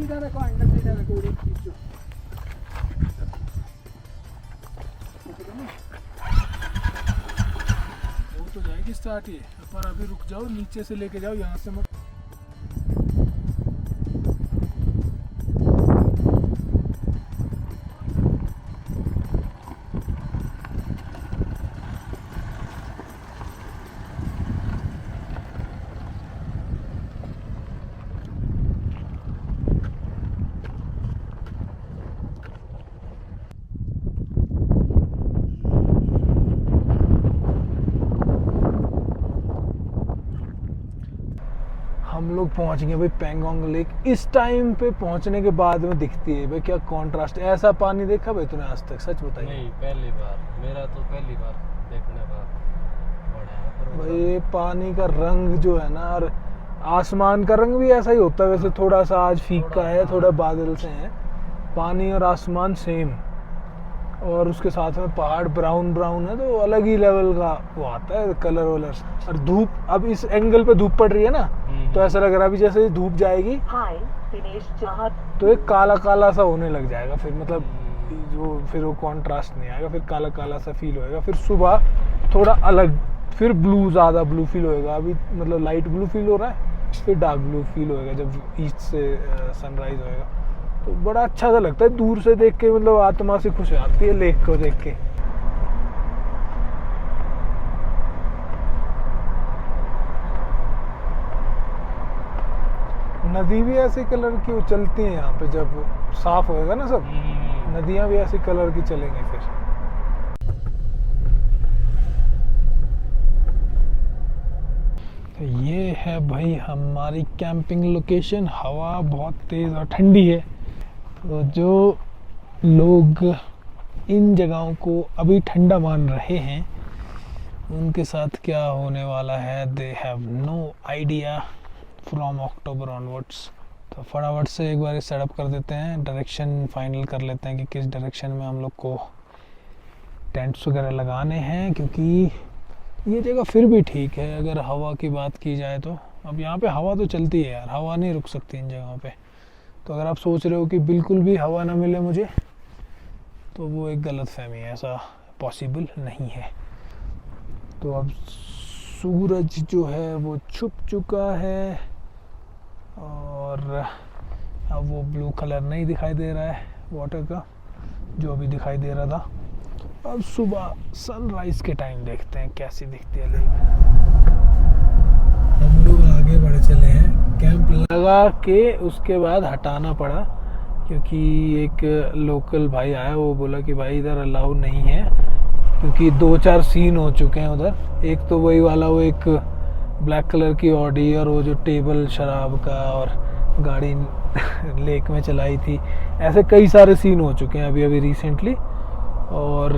सीधा रखो, हैंडल सीधा रखो, उधर खींचो। वो तो जाएगी स्टार्ट ये, पर अभी रुक जाओ, नीचे से लेके जाओ, यहाँ से मत। हम लोग पहुंच गए भाई पेंगोंग लेक। इस टाइम पे पहुंचने के बाद में दिखती है भाई क्या कॉन्ट्रास्ट। ऐसा पानी देखा भाई तूने आज तक? सच बताइए। नहीं, पहली बार, मेरा तो पहली बार देखने का। भाई ये पानी का रंग जो है ना, और आसमान का रंग भी ऐसा ही होता है वैसे, थोड़ा सा आज फीका है, थोड़ा बादल से है। पानी और आसमान सेम, और उसके साथ में पहाड़ ब्राउन ब्राउन है, तो अलग ही लेवल का वो आता है कलर वलर। और धूप, अब इस एंगल पे धूप पड़ रही है ना, तो ऐसा लग रहा है अभी जैसे ही धूप जाएगी तो एक काला काला सा होने लग जाएगा, फिर मतलब जो फिर वो कॉन्ट्रास्ट नहीं आएगा, फिर काला काला सा फील होएगा। फिर सुबह थोड़ा अलग, फिर ब्लू, ज़्यादा ब्लू फील होएगा। अभी मतलब लाइट ब्लू फील हो रहा है, फिर डार्क ब्लू फील होएगा जब ईस्ट से सनराइज होएगा। तो बड़ा अच्छा सा लगता है दूर से देख के, मतलब आत्मा से खुश हो जाती है लेक को देख के। नदी भी ऐसे कलर की उछलती है यहाँ पे, जब साफ होएगा ना सब, नदियाँ भी ऐसे कलर की चलेंगी फिर। तो ये है भाई हमारी कैंपिंग लोकेशन। हवा बहुत तेज़ और ठंडी है, तो जो लोग इन जगहों को अभी ठंडा मान रहे हैं उनके साथ क्या होने वाला है, they have no idea from October onwards. तो फटाफट से एक बार सेटअप कर देते हैं, डायरेक्शन फाइनल कर लेते हैं कि किस डायरेक्शन में हम लोग को टेंट्स वगैरह लगाने हैं, क्योंकि ये जगह फिर भी ठीक है अगर हवा की बात की जाए तो। अब यहाँ पे हवा तो चलती है यार, हवा नहीं रुक सकती इन जगहों पे। तो अगर आप सोच रहे हो कि बिल्कुल भी हवा ना मिले मुझे, तो वो एक गलतफहमी है, ऐसा पॉसिबल नहीं है। तो अब सूरज जो है वो छुप चुका है, और अब वो ब्लू कलर नहीं दिखाई दे रहा है वाटर का, जो अभी दिखाई दे रहा था। अब सुबह सनराइज के टाइम देखते हैं कैसी दिखती है लेक। हम लोग आगे बढ़ चले हैं, कैंप लगा के उसके बाद हटाना पड़ा, क्योंकि एक लोकल भाई आया, वो बोला कि भाई इधर अलाउ नहीं है, क्योंकि 2-4 सीन हो चुके हैं उधर। एक तो वही वाला, वो एक ब्लैक कलर की ऑडी, और वो जो टेबल शराब का और गाड़ी लेक में चलाई थी, ऐसे कई सारे सीन हो चुके हैं अभी अभी रिसेंटली। और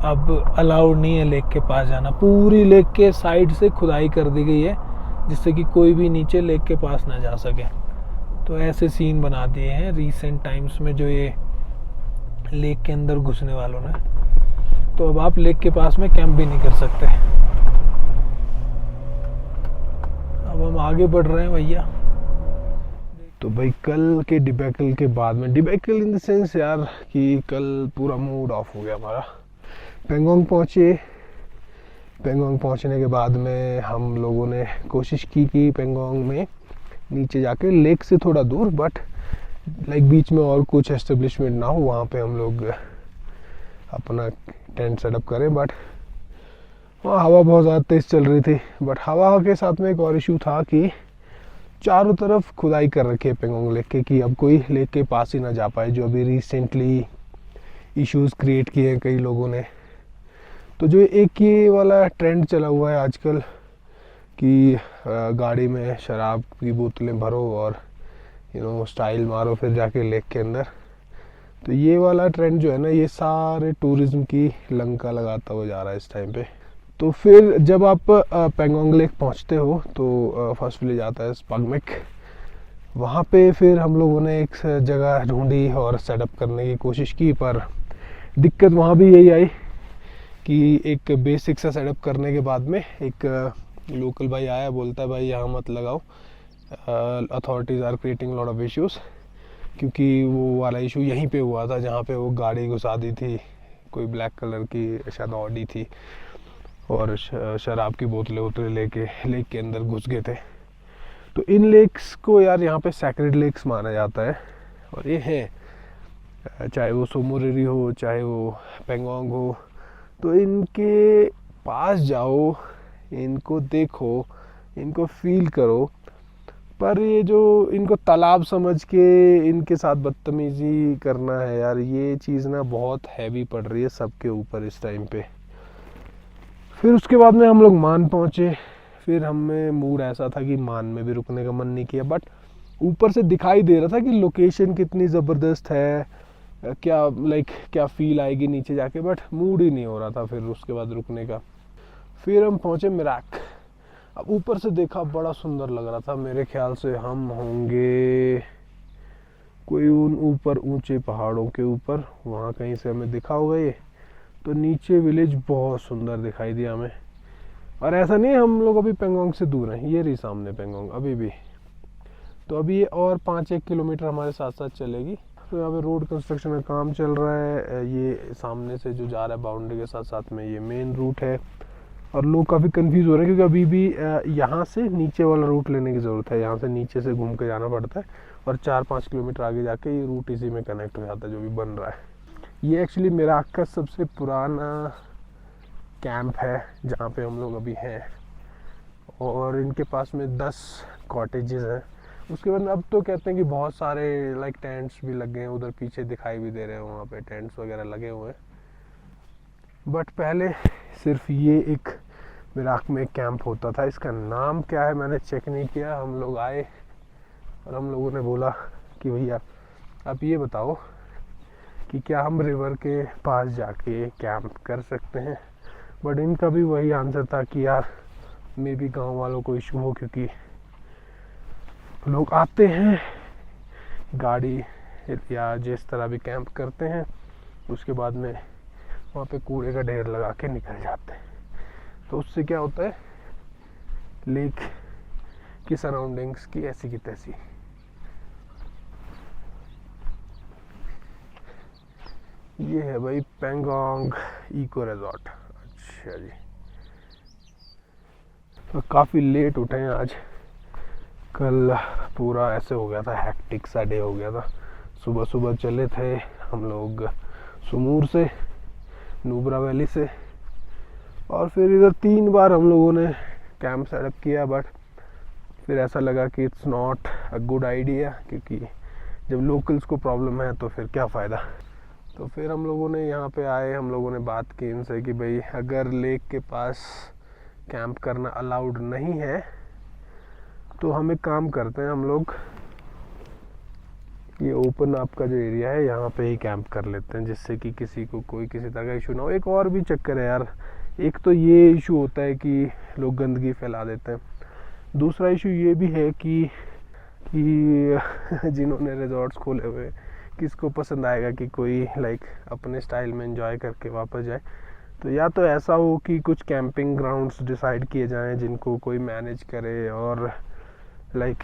अब अलाउड नहीं है लेक के पास जाना। पूरी लेक के साइड से खुदाई कर दी गई है, जिससे कि कोई भी नीचे लेक के पास ना जा सके। तो ऐसे सीन बना दिए हैं रिसेंट टाइम्स में जो ये लेक के अंदर घुसने वालों ने। तो अब आप लेक के पास में कैंप भी नहीं कर सकते। अब हम आगे बढ़ रहे हैं भैया। तो भाई कल के डिबैकल के बाद में, डिबैकल इन द सेंस यार कि कल पूरा मूड ऑफ हो गया हमारा। पेंगोंग पहुँचे, पेंगोंग पहुँचने के बाद में हम लोगों ने कोशिश की कि पेंगोंग में नीचे जाके लेक से थोड़ा दूर, बट लाइक बीच में और कुछ एस्टेब्लिशमेंट ना हो, वहाँ पे हम लोग अपना टेंट सेटअप करें। बट वहाँ हवा बहुत ज़्यादा तेज़ चल रही थी। बट हवा के साथ में एक और इशू था कि चारों तरफ खुदाई कर रखी है पेंगोंग लेक के, कि अब कोई लेक के पास ही ना जा पाए, जो अभी रिसेंटली इश्यूज क्रिएट किए हैं कई लोगों ने। तो जो एक ये वाला ट्रेंड चला हुआ है आजकल कि गाड़ी में शराब की बोतलें भरो और स्टाइल मारो फिर जाके लेक के अंदर, तो ये वाला ट्रेंड जो है ना, ये सारे टूरिज्म की लंका लगाता हुआ जा रहा है इस टाइम पे। तो फिर जब आप पेंगोंग लेक पहुंचते हो तो फर्स्ट विलेज आता है स्पागमेक। वहाँ पे फिर हम लोगों ने एक जगह ढूंढी और सेटअप करने की कोशिश की, पर दिक्कत वहाँ भी यही आई कि एक बेसिक सा सेटअप करने के बाद में एक लोकल भाई आया, बोलता है भाई यहाँ मत लगाओ, authorities are creating lot of issues. क्योंकि वो वाला इशू यहीं पे हुआ था जहाँ पे वो गाड़ी घुसा दी थी, कोई ब्लैक कलर की शायद ऑडी थी, और शराब की बोतलें वोतलें लेके लेक के अंदर घुस गए थे। तो इन लेक्स को यार यहाँ पे सैक्रेड लेक्स माना जाता है, और ये है, चाहे वो सोमोरिरी हो चाहे वो पेंगोंग हो, तो इनके पास जाओ, इनको देखो, इनको फील करो। पर ये जो इनको तालाब समझ के इनके साथ बदतमीजी करना है यार, ये चीज़ ना बहुत हैवी पड़ रही है सबके ऊपर इस टाइम पे। फिर उसके बाद में हम लोग मान पहुँचे। फिर हमें मूड ऐसा था कि मान में भी रुकने का मन नहीं किया, बट ऊपर से दिखाई दे रहा था कि लोकेशन कितनी ज़बरदस्त है, क्या लाइक क्या फील आएगी नीचे जाके, बट मूड ही नहीं हो रहा था फिर उसके बाद रुकने का। फिर हम पहुँचे मिराक। अब ऊपर से देखा, बड़ा सुंदर लग रहा था। मेरे ख्याल से हम होंगे कोई उन ऊपर ऊंचे पहाड़ों के ऊपर, वहाँ कहीं से हमें दिखा होगा ये। तो नीचे विलेज बहुत सुंदर दिखाई दिया हमें, और ऐसा नहीं हम लोग अभी पेंगोंग से दूर हैं, ये रही सामने पेंगोंग अभी भी। तो अभी ये और 5-1 किलोमीटर हमारे साथ साथ चलेगी। तो यहाँ पे रोड कंस्ट्रक्शन का काम चल रहा है। ये सामने से जो जा रहा है बाउंड्री के साथ साथ में, ये मेन रूट है, और लोग काफ़ी कंफ्यूज हो रहे हैं क्योंकि अभी भी यहाँ से नीचे वाला रूट लेने की ज़रूरत है। यहाँ से नीचे से घूम के जाना पड़ता है, और 4-5 किलोमीटर आगे जाके ये रूट इसी में कनेक्ट हो जाता है जो भी बन रहा है। ये एक्चुअली मिराक का सबसे पुराना कैंप है जहाँ पे हम लोग अभी हैं, और इनके पास में 10 कॉटेजेस हैं। उसके बाद अब तो कहते हैं कि बहुत सारे लाइक टेंट्स भी लगे हैं, उधर पीछे दिखाई भी दे रहे हैं, वहाँ पे टेंट्स वगैरह लगे हुए हैं। बट पहले सिर्फ ये एक मिराक में कैंप होता था। इसका नाम क्या है मैंने चेक नहीं किया। हम लोग आए और हम लोगों ने बोला कि भैया आप ये बताओ कि क्या हम रिवर के पास जाके कैंप कर सकते हैं। बट इनका भी वही आंसर था कि यार मे बी गाँव वालों को इशू हो, क्योंकि लोग आते हैं गाड़ी या जिस तरह भी कैंप करते हैं, उसके बाद में वहाँ पे कूड़े का ढेर लगा के निकल जाते हैं। तो उससे क्या होता है, लेक की सराउंडिंग्स की ऐसी की तैसी। ये है भाई पेंगोंग इको रिजॉर्ट। अच्छा जी, तो काफ़ी लेट उठे हैं आज। कल पूरा ऐसे हो गया था, हैक्टिक सा डे हो गया था। सुबह सुबह चले थे हम लोग सुमूर से, नुब्रा वैली से, और फिर इधर 3 बार हम लोगों ने कैंप सेटअप किया। बट फिर ऐसा लगा कि it's not a good idea, क्योंकि जब लोकल्स को प्रॉब्लम है तो फिर क्या फ़ायदा। तो फिर हम लोगों ने यहाँ पे आए, हम लोगों ने बात की इनसे कि भाई अगर लेक के पास कैंप करना अलाउड नहीं है तो हम एक काम करते हैं, हम लोग ये ओपन आपका जो एरिया है यहाँ पे ही कैंप कर लेते हैं, जिससे कि किसी को कोई किसी तरह का इशू ना हो। एक और भी चक्कर है यार, एक तो ये इशू होता है कि लोग गंदगी फैला देते हैं, दूसरा इशू ये भी है कि जिन्होंने रिजॉर्ट्स खोले हुए किसको पसंद आएगा कि कोई लाइक अपने स्टाइल में एंजॉय करके वापस जाए। तो या तो ऐसा हो कि कुछ कैंपिंग ग्राउंड्स डिसाइड किए जाएं जिनको कोई मैनेज करे, और लाइक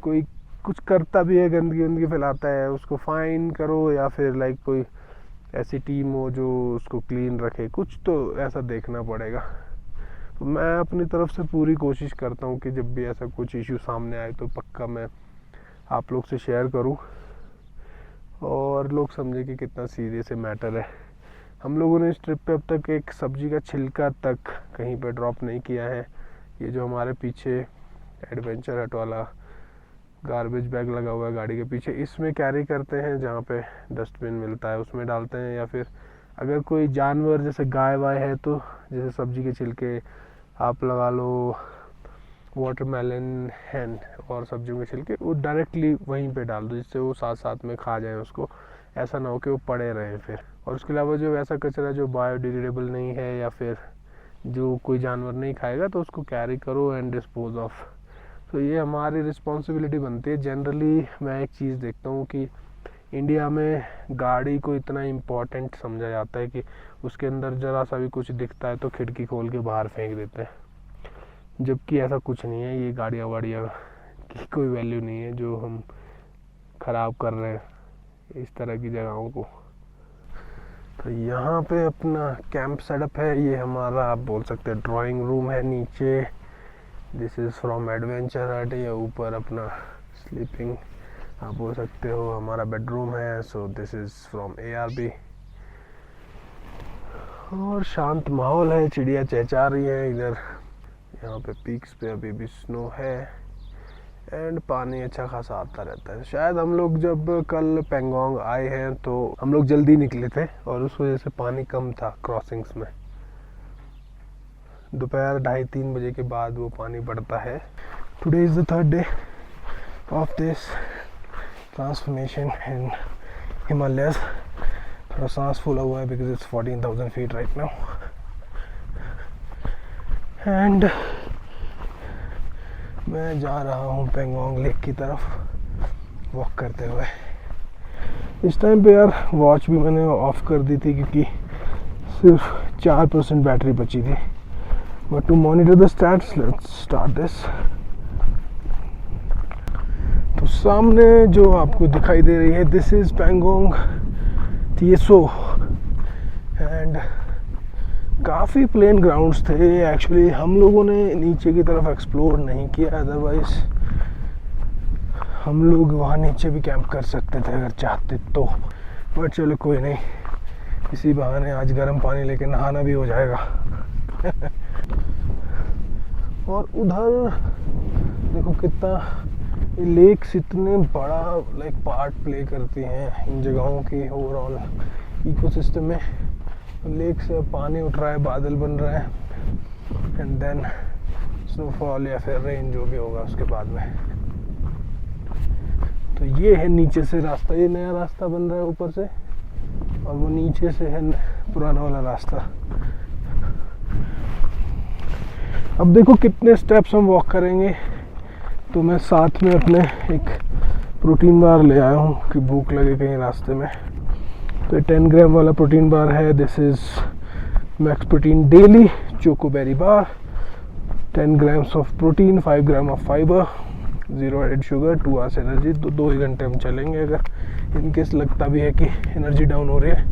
कोई कुछ करता भी है, गंदगी वंदगी फैलाता है, उसको फाइन करो, या फिर लाइक कोई ऐसी टीम हो जो उसको क्लीन रखे। कुछ तो ऐसा देखना पड़ेगा। तो मैं अपनी तरफ से पूरी कोशिश करता हूँ कि जब भी ऐसा कुछ इशू सामने आए तो पक्का मैं आप लोग से शेयर करूँ, और लोग समझे कि कितना सीरियस है मैटर है। हम लोगों ने इस ट्रिप पे अब तक एक सब्जी का छिलका तक कहीं पे ड्रॉप नहीं किया है। ये जो हमारे पीछे एडवेंचर हट वाला गार्बेज बैग लगा हुआ है गाड़ी के पीछे, इसमें कैरी करते हैं, जहाँ पे डस्टबिन मिलता है उसमें डालते हैं, या फिर अगर कोई जानवर जैसे गाय वाय है तो जैसे सब्जी के छिलके आप लगा लो, वाटरमेलन है और सब्जियों के छिलके, वो डायरेक्टली वहीं पे डाल दो, जिससे वो साथ साथ में खा जाए उसको, ऐसा ना हो कि वो पड़े रहें फिर। और उसके अलावा जो ऐसा कचरा जो बायोडिग्रेडेबल नहीं है या फिर जो कोई जानवर नहीं खाएगा तो उसको कैरी करो एंड डिस्पोज ऑफ। तो ये हमारी रिस्पॉन्सिबिलिटी बनती है। जनरली मैं एक चीज़ देखता हूँ कि इंडिया में गाड़ी को इतना इम्पोर्टेंट समझा जाता है कि उसके अंदर ज़रा सा भी कुछ दिखता है तो खिड़की खोल के बाहर फेंक देते हैं, जबकि ऐसा कुछ नहीं है। ये गाड़ियाँ वाड़ियाँ की कोई वैल्यू नहीं है, जो हम ख़राब कर रहे हैं इस तरह की जगहों को। तो यहाँ पे अपना कैंप सेटअप है। ये हमारा आप बोल सकते हैं ड्राइंग रूम है नीचे। दिस इज़ फ्रॉम एडवेंचर हट। ये ऊपर अपना स्लीपिंग आप बोल सकते हो हमारा बेडरूम है। So this is from ARB। और शांत माहौल है, चिड़िया चहचहा रही है इधर। यहाँ पे पीक्स पे अभी भी स्नो है एंड पानी अच्छा खासा आता रहता है। शायद हम लोग जब कल पेंगोंग आए हैं तो हम लोग जल्दी निकले थे और उस वजह से पानी कम था क्रॉसिंग्स में। दोपहर 2:30-3 बजे के बाद वो पानी बढ़ता है। Today is the 3rd day of this transformation in Himalayas. थोड़ा सांस फूला हुआ है because it's 14,000 feet right now. And मैं जा रहा हूँ पेंगोंग लेक की तरफ वॉक करते हुए। इस टाइम पे यार वॉच भी मैंने ऑफ कर दी थी क्योंकि सिर्फ 4% बैटरी बची थी। But to monitor the stats let's start this. तो सामने जो आपको दिखाई दे रही है this is Pangong TSO and काफ़ी प्लेन ग्राउंड्स थे एक्चुअली। हम लोगों ने नीचे की तरफ एक्सप्लोर नहीं किया, अदरवाइज हम लोग वहाँ नीचे भी कैंप कर सकते थे अगर चाहते तो। बट चलो कोई नहीं, इसी बहाने आज गर्म पानी लेके नहाना भी हो जाएगा। और उधर देखो कितना लेक्स इतने बड़ा पार्ट प्ले करती हैं इन जगहों की ओवरऑल इकोसिस्टम में। लेक से पानी उठ रहा है, बादल बन रहा है एंड देन स्नोफॉल या फिर रेन जो भी होगा उसके बाद में। तो ये है नीचे से रास्ता, ये नया रास्ता बन रहा है ऊपर से और वो नीचे से है पुराना वाला रास्ता। अब देखो कितने स्टेप्स हम वॉक करेंगे। तो मैं साथ में अपने एक प्रोटीन बार ले आया हूँ कि भूख लगे कहीं रास्ते में। तो 10 ग्राम वाला प्रोटीन बार है। This is Max Protein daily chocoberry bar. 10 grams of protein, 5 gram of fibre, 0 added sugar, 2 hours energy. तो 2 ही घंटे हम चलेंगे अगर इनकेस लगता भी है कि एनर्जी डाउन हो रही है।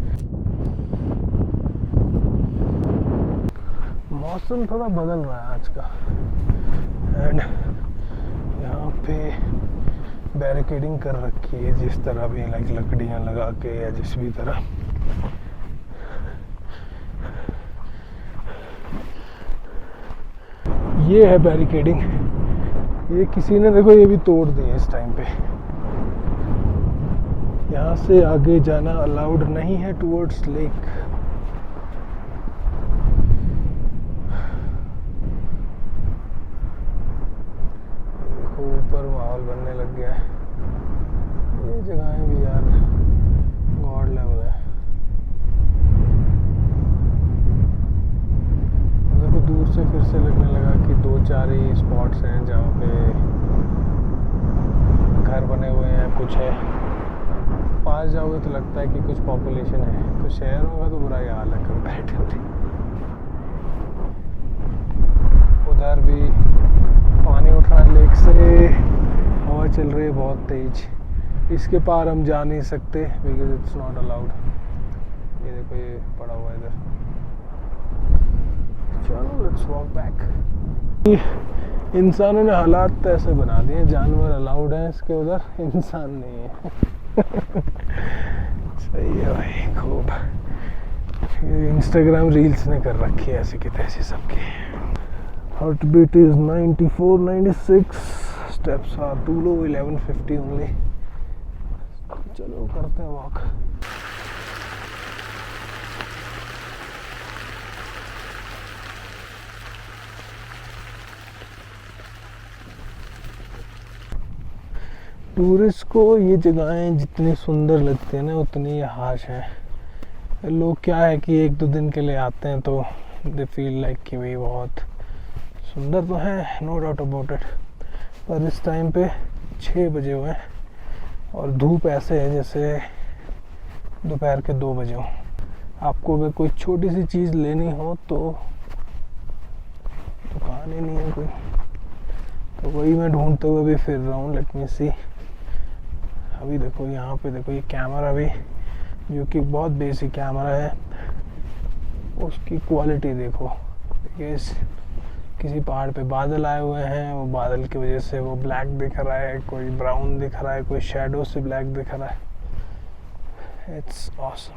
मौसम थोड़ा बदल रहा है आज का एंड यहाँ पे बैरिकेडिंग कर रखी है जिस तरह भी लकड़ियाँ लगा के या जिस भी तरह। ये है बैरिकेडिंग। ये किसी ने देखो ये भी तोड़ दी है इस टाइम पे। यहाँ से आगे जाना अलाउड नहीं है टुवर्ड्स लेक। ऊपर माहौल बनने लग गया है। ये जगहें भी यार गॉड लेवल है। देखो दूर से फिर से लगने लगा कि 2-4 ही स्पॉट्स हैं जहाँ पे घर बने हुए हैं, कुछ है। पास जाओगे तो लगता है कि कुछ पॉपुलेशन है, तो शहरों का तो बुरा ही हाल है कंपैरेटिवली। उधर भी पानी उठ रहा है लेक से, हवा चल रही है बहुत तेज। इसके पार हम जा नहीं सकते बिकॉज इट्स नॉट अलाउड। ये देखो ये पड़ा हुआ है इधर। चलो लेट्स वॉक बैक। इंसानों ने हालात तो ऐसे बना दिए, जानवर अलाउड हैं इसके उधर, इंसान नहीं है। सही है भाई, खूब। इंस्टाग्राम रील्स ने कर रखी है ऐसी की तैसी सबकी। Heart beat is 94, 96, steps are too low, 1150 only. चलो करते हैं वॉक। टूरिस्ट को ये जगहें जितनी सुंदर लगती है ना उतनी ये हाश है। लोग क्या है कि 1-2 दिन के लिए आते हैं तो दे फील लाइक कि भाई बहुत सुंदर तो है, नो डाउट अबाउट इट। पर इस टाइम पे 6 बजे हुए हैं और धूप ऐसे है जैसे दोपहर के 2 बजे हो। आपको अगर कोई छोटी सी चीज़ लेनी हो तो दुकान ही नहीं है कोई, तो वही मैं ढूंढते हुए भी फिर रहा हूँ। लेट मी सी, अभी देखो यहाँ पे देखो ये कैमरा भी, जो कि बहुत बेसिक कैमरा है, उसकी क्वालिटी देखो। किसी पहाड़ पे बादल आए हुए हैं, वो बादल की वजह से वो ब्लैक दिख रहा है, कोई ब्राउन दिख रहा है, कोई शैडो से ब्लैक दिख रहा है। It's awesome.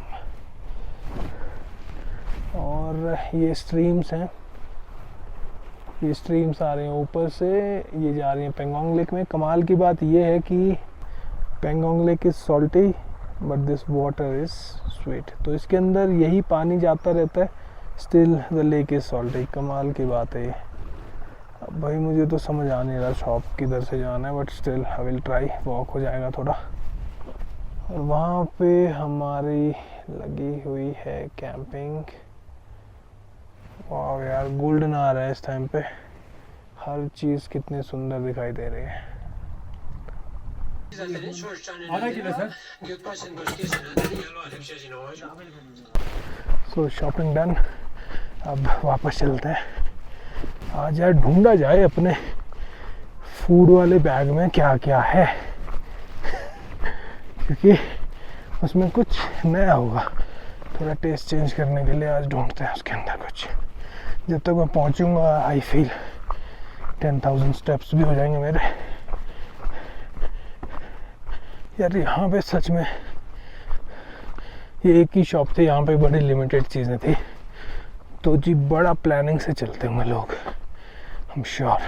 और ये स्ट्रीम्स हैं, ये स्ट्रीम्स आ रही हैं ऊपर से, ये जा रही हैं पेंगोंग लेक में। कमाल की बात ये है कि Pangong lake is salty but this water is sweet. तो इसके अंदर यही पानी जाता रहता है, still the lake is salty. कमाल की बात है ये। अब भाई मुझे तो समझ आ नहीं रहा शॉप किधर से जाना है, but still I will try. Walk हो जाएगा थोड़ा। और वहाँ पे हमारी लगी हुई है कैंपिंग। वाह यार, गोल्डन आ रहा है इस टाइम पे, हर चीज़ कितनी सुंदर दिखाई दे रही है। सो शॉपिंग डन, अब वापस चलते हैं। आज यार ढूंढा जाए अपने फूड वाले बैग में क्या क्या है, क्योंकि उसमें कुछ नया होगा। थोड़ा टेस्ट चेंज करने के लिए आज ढूंढते हैं उसके अंदर कुछ। जब तक मैं पहुंचूंगा आई फील 10,000 स्टेप्स भी हो जाएंगे मेरे। यार यहाँ पे सच में ये एक ही शॉप थी, यहाँ पे बड़ी लिमिटेड चीज़ें थी, तो जी बड़ा प्लानिंग से चलते होंगे लोग, आई एम श्योर।